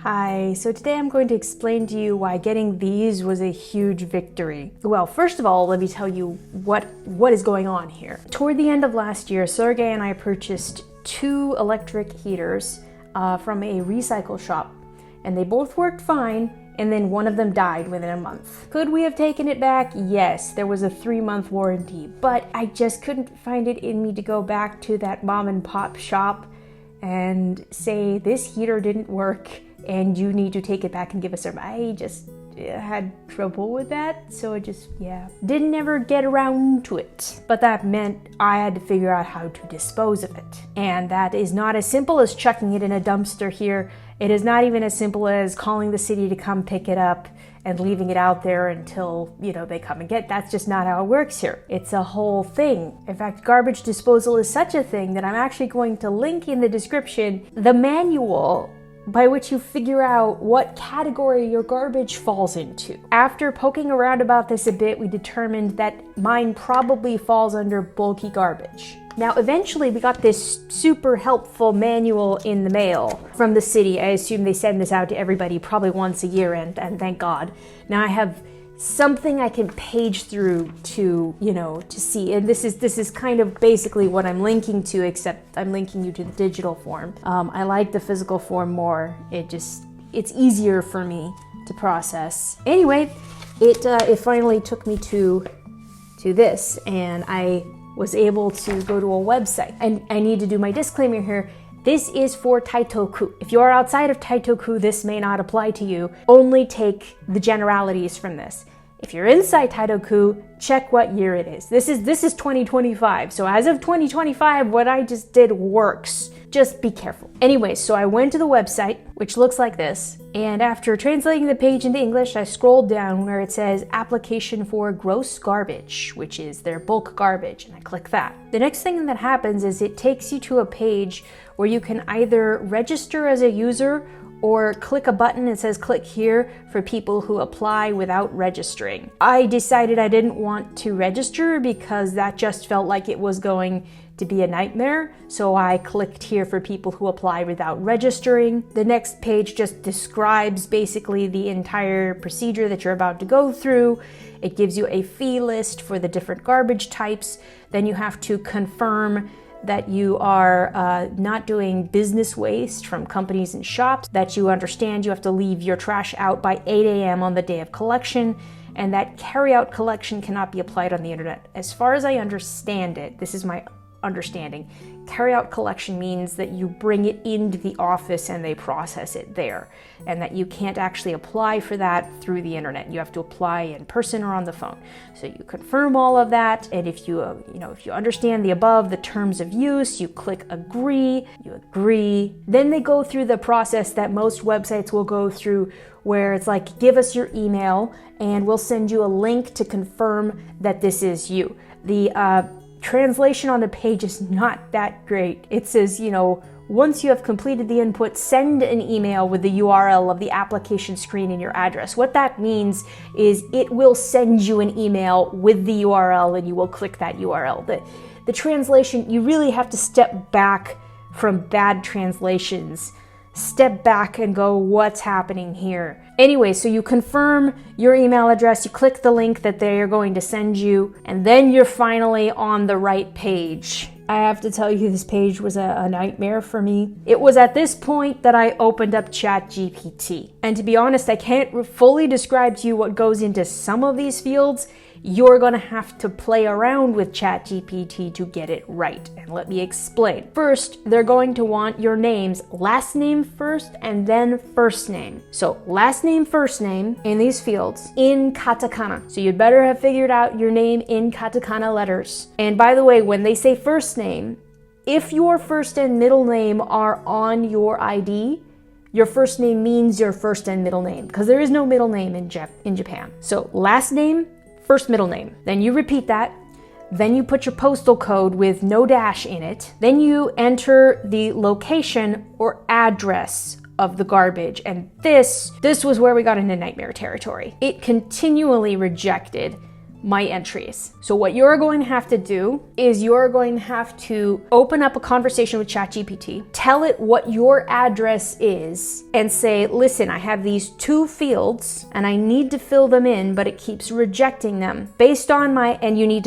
Hi, so today I'm going to explain to you why getting these was a huge victory. Well, first of all, let me tell you what is going on here. Toward the end of last year, Sergey and I purchased 2 electric heaters from a recycle shop, and they both worked fine, and then one of them died within a month. Could we have taken it back? Yes, there was a 3-month warranty, but I just couldn't find it in me to go back to that mom and pop shop and say, this heater didn't work and you need to take it back and give us a... I just had trouble with that, so I just, didn't ever get around to it. But that meant I had to figure out how to dispose of it. And that is not as simple as chucking it in a dumpster here. It is not even as simple as calling the city to come pick it up and leaving it out there until, they come and get it. That's just not how it works here. It's a whole thing. In fact, garbage disposal is such a thing that I'm actually going to link in the description the manual by which you figure out what category your garbage falls into. After poking around about this a bit, we determined that mine probably falls under bulky garbage. Now, eventually we got this super helpful manual in the mail from the city. I assume they send this out to everybody probably once a year, and thank God. Now I have something I can page through to, to see. And this is kind of basically what I'm linking to, except I'm linking you to the digital form. I like the physical form more. It's easier for me to process. Anyway, it finally took me to this, and I was able to go to a website. And I need to do my disclaimer here. This is for Taito-Ku. If you are outside of Taito-Ku, this may not apply to you. Only take the generalities from this. If you're inside Taito-Ku, check what year it is. This is 2025. So as of 2025, what I just did works. Just be careful. Anyway, so I went to the website, which looks like this. And after translating the page into English, I scrolled down where it says application for gross garbage, which is their bulk garbage, and I click that. The next thing that happens is it takes you to a page where you can either register as a user or click a button that says click here for people who apply without registering. I decided I didn't want to register because that just felt like it was going to be a nightmare, so I clicked here for people who apply without registering. The next page just describes basically the entire procedure that you're about to go through. It gives you a fee list for the different garbage types. Then you have to confirm that you are not doing business waste from companies and shops, that you understand you have to leave your trash out by 8 a.m. on the day of collection, and that carry-out collection cannot be applied on the internet. As far as I understand it, this is my understanding, carry-out collection means that you bring it into the office and they process it there, and that you can't actually apply for that through the internet. You have to apply in person or on the phone. So you confirm all of that, and if you if you understand the above, the terms of use, you click agree, you agree. Then they go through the process that most websites will go through, where it's like, give us your email and we'll send you a link to confirm that this is you. The translation on the page is not that great. It says, once you have completed the input, send an email with the URL of the application screen and your address. What that means is it will send you an email with the URL and you will click that URL. The translation, you really have to step back from bad translations. Step back and go, what's happening here? Anyway, so you confirm your email address, you click the link that they are going to send you, and then you're finally on the right page. I have to tell you, this page was a nightmare for me. It was at this point that I opened up ChatGPT. And to be honest, I can't fully describe to you what goes into some of these fields. You're gonna have to play around with ChatGPT to get it right. And let me explain. First, they're going to want your names, last name first and then first name. So last name, first name in these fields in katakana. So you'd better have figured out your name in katakana letters. And by the way, when they say first name, if your first and middle name are on your ID, your first name means your first and middle name, because there is no middle name in Japan. So last name, first middle name. Then you repeat that. Then you put your postal code with no dash in it. Then you enter the location or address of the garbage. And this was where we got into nightmare territory. It continually rejected my entries. So what you're going to have to do is you're going to have to open up a conversation with ChatGPT, tell it what your address is, and say, listen, I have these 2 fields and I need to fill them in, but it keeps rejecting them based on and you need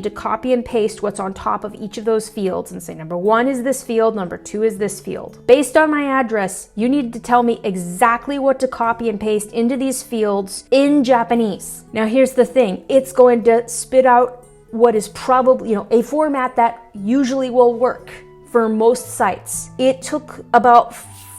to copy and paste what's on top of each of those fields and say, number 1 is this field, number 2 is this field. Based on my address, you need to tell me exactly what to copy and paste into these fields in Japanese. Now here's the thing, it's going to spit out what is probably, a format that usually will work for most sites. It took about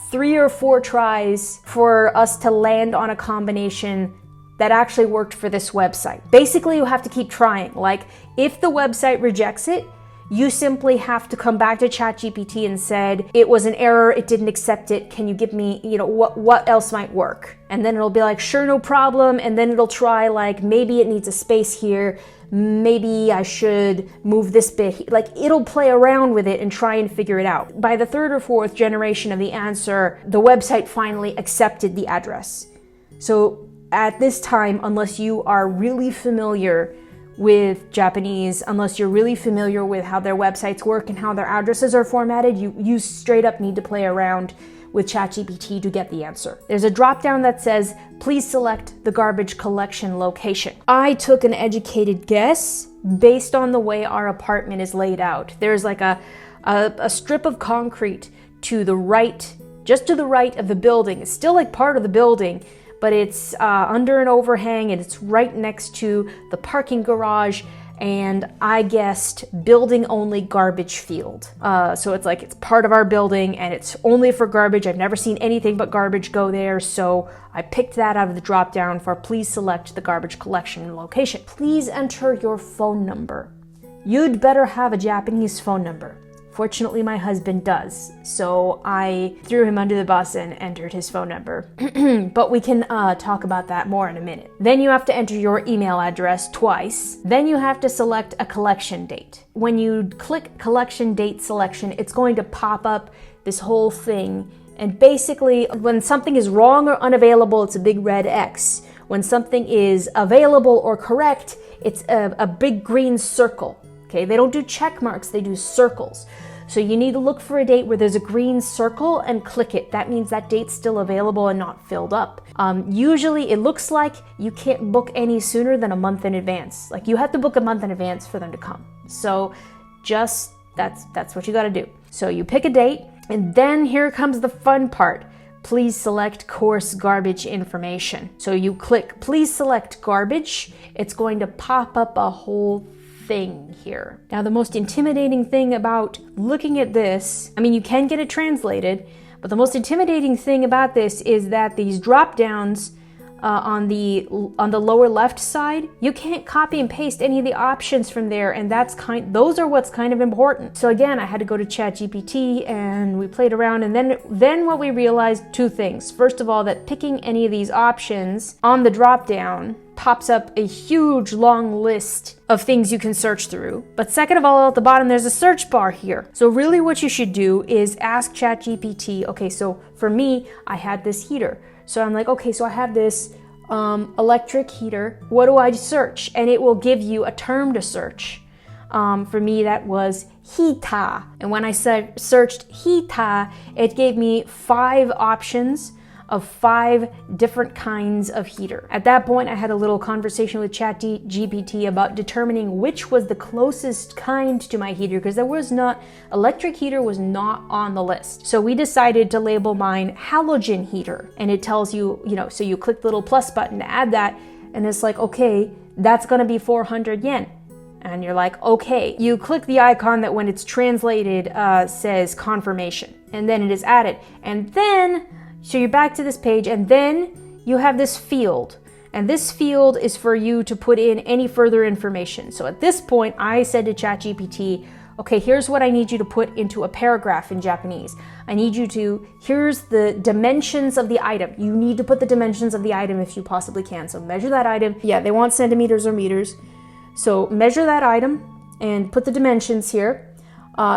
3 or 4 tries for us to land on a combination that actually worked for this website. Basically, you have to keep trying. Like, if the website rejects it, you simply have to come back to ChatGPT and said, it was an error, it didn't accept it, can you give me, what else might work? And then it'll be like, sure, no problem. And then it'll try, like, maybe it needs a space here, maybe I should move this bit. Like, it'll play around with it and try and figure it out. By the 3rd or 4th generation of the answer, the website finally accepted the address. So at this time, unless you are really familiar with Japanese, unless you're really familiar with how their websites work and how their addresses are formatted, you straight up need to play around with ChatGPT to get the answer. There's a drop down that says, please select the garbage collection location. I took an educated guess based on the way our apartment is laid out. There's like a strip of concrete to the right, just to the right of the building. It's still like part of the building, but it's under an overhang and it's right next to the parking garage, and I guessed building only garbage field. So it's like it's part of our building and it's only for garbage. I've never seen anything but garbage go there, so I picked that out of the drop down for please select the garbage collection location. Please enter your phone number. You'd better have a Japanese phone number. Fortunately, my husband does, so I threw him under the bus and entered his phone number. But we can talk about that more in a minute. Then you have to enter your email address twice. Then you have to select a collection date. When you click collection date selection, it's going to pop up this whole thing. And basically, when something is wrong or unavailable, it's a big red X. When something is available or correct, it's a big green circle. Okay, they don't do check marks, they do circles. So you need to look for a date where there's a green circle and click it. That means that date's still available and not filled up. Usually it looks like you can't book any sooner than a month in advance. Like, you have to book a month in advance for them to come. So just, that's what you gotta do. So you pick a date, and then here comes the fun part. Please select course garbage information. So you click please select garbage. It's going to pop up a whole thing here. Now, the most intimidating thing about looking at this, I mean, you can get it translated, but the most intimidating thing about this is that these drop downs on the lower left side, you can't copy and paste any of the options from there, and those are what's kind of important. So again, I had to go to ChatGPT and we played around, and then what we realized, 2 things. First of all, that picking any of these options on the drop down pops up a huge long list of things you can search through. But second of all, at the bottom there's a search bar here. So really what you should do is ask ChatGPT, okay, so for me, I had this heater. So I'm like, okay, so I have this electric heater. What do I search? And it will give you a term to search. For me, that was hita. And when I searched hita, it gave me 5 options of 5 different kinds of heater. At that point, I had a little conversation with ChatGPT about determining which was the closest kind to my heater, because electric heater was not on the list. So we decided to label mine halogen heater, and it tells you, so you click the little plus button to add that, and it's like, okay, that's gonna be 400 yen. And you're like, okay. You click the icon that when it's translated says confirmation, and then it is added. And then, so you're back to this page, and then you have this field. And this field is for you to put in any further information. So at this point, I said to ChatGPT, okay, here's what I need you to put into a paragraph in Japanese. Here's the dimensions of the item. You need to put the dimensions of the item if you possibly can. So measure that item. Yeah, they want centimeters or meters. So measure that item and put the dimensions here.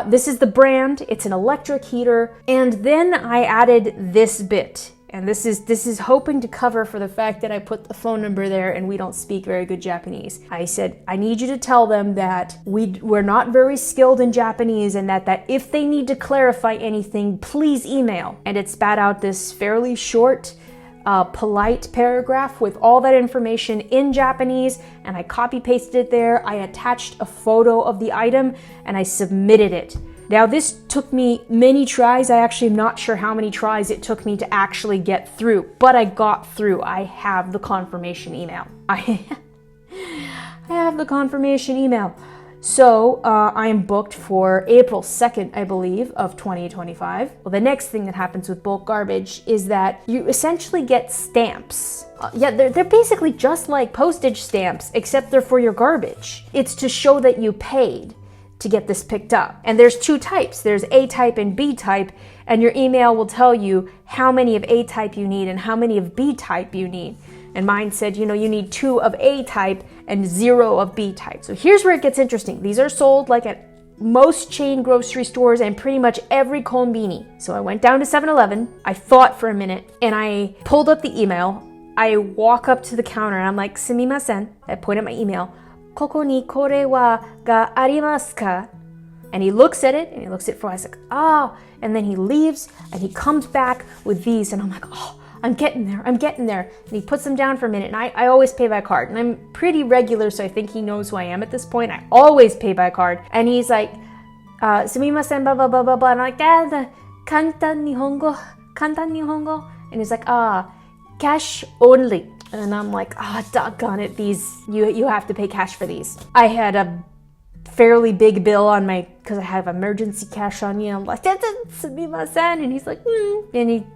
This is the brand, it's an electric heater, and then I added this bit. And this is hoping to cover for the fact that I put the phone number there and we don't speak very good Japanese. I said, I need you to tell them that we're not very skilled in Japanese, and that if they need to clarify anything, please email. And it spat out this fairly short, polite paragraph with all that information in Japanese, and I copy pasted it there. I attached a photo of the item and I submitted it. Now this took me many tries. I actually am not sure how many tries it took me to actually get through, but I got through. I have the confirmation email. I have the confirmation email. So I am booked for April 2nd, I believe, of 2025. Well, the next thing that happens with bulk garbage is that you essentially get stamps. Yeah, they're basically just like postage stamps, except they're for your garbage. It's to show that you paid to get this picked up. And there's two types. There's A type and B type, and your email will tell you how many of A type you need and how many of B type you need. And mine said, you need 2 of A type and 0 of B type. So here's where it gets interesting. These are sold like at most chain grocery stores and pretty much every konbini. So I went down to 7-Eleven, I thought for a minute, and I pulled up the email. I walk up to the counter and I'm like, sumimasen. I point at my email. Koko ni kore wa ga arimasu ka? And he looks at it and he looks at it for a while. I was like, oh. And then he leaves and he comes back with these, and I'm like, oh, I'm getting there. And he puts them down for a minute, and I always pay by card. And I'm pretty regular, so I think he knows who I am at this point. I always pay by card. And he's like, sumimasen, blah, blah, blah, blah, blah. And I'm like, kantan nihongo. And he's like, cash only. And I'm like, doggone it, you have to pay cash for these. I had a fairly big bill on because I have emergency cash on me. I'm like, sumimasen. And he's like, And he,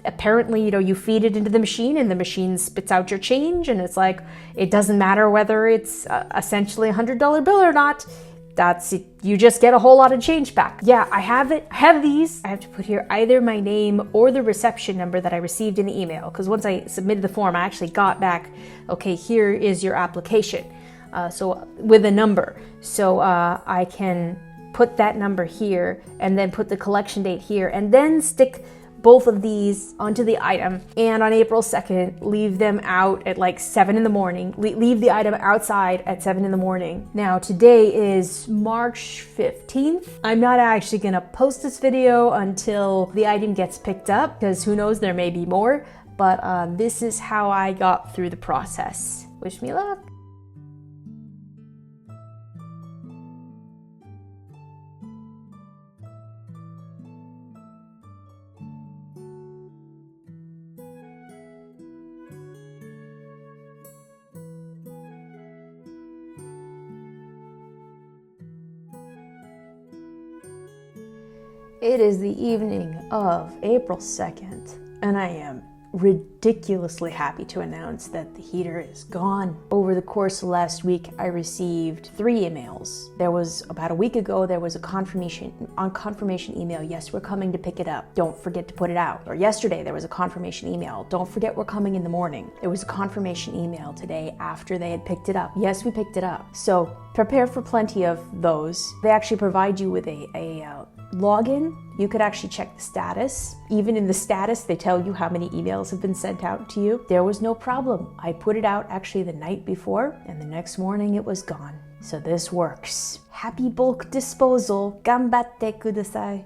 apparently, you feed it into the machine and the machine spits out your change. And it's like, it doesn't matter whether it's essentially a $100 bill or not. That's it. You just get a whole lot of change back. Yeah, I have it. I have these. I have to put here either my name or the reception number that I received in the email. Because once I submitted the form, I actually got back, okay, here is your application. So with a number. So I can put that number here and then put the collection date here and then stick both of these onto the item, and on April 2nd, leave them out at like 7 in the morning. Leave the item outside at 7 in the morning. Now, today is March 15th. I'm not actually gonna post this video until the item gets picked up, because who knows, there may be more, but this is how I got through the process. Wish me luck. It is the evening of April 2nd, and I am ridiculously happy to announce that the heater is gone. Over the course of last week, I received 3 emails. There was, about a week ago, there was a confirmation email. Yes, we're coming to pick it up. Don't forget to put it out. Or yesterday, there was a confirmation email. Don't forget we're coming in the morning. There was a confirmation email today after they had picked it up. Yes, we picked it up. So prepare for plenty of those. They actually provide you with a login. You could actually check the status. Even in the status, they tell you how many emails have been sent out to you. There was no problem. I put it out actually the night before, and the next morning it was gone. So this works. Happy bulk disposal. Ganbatte kudasai.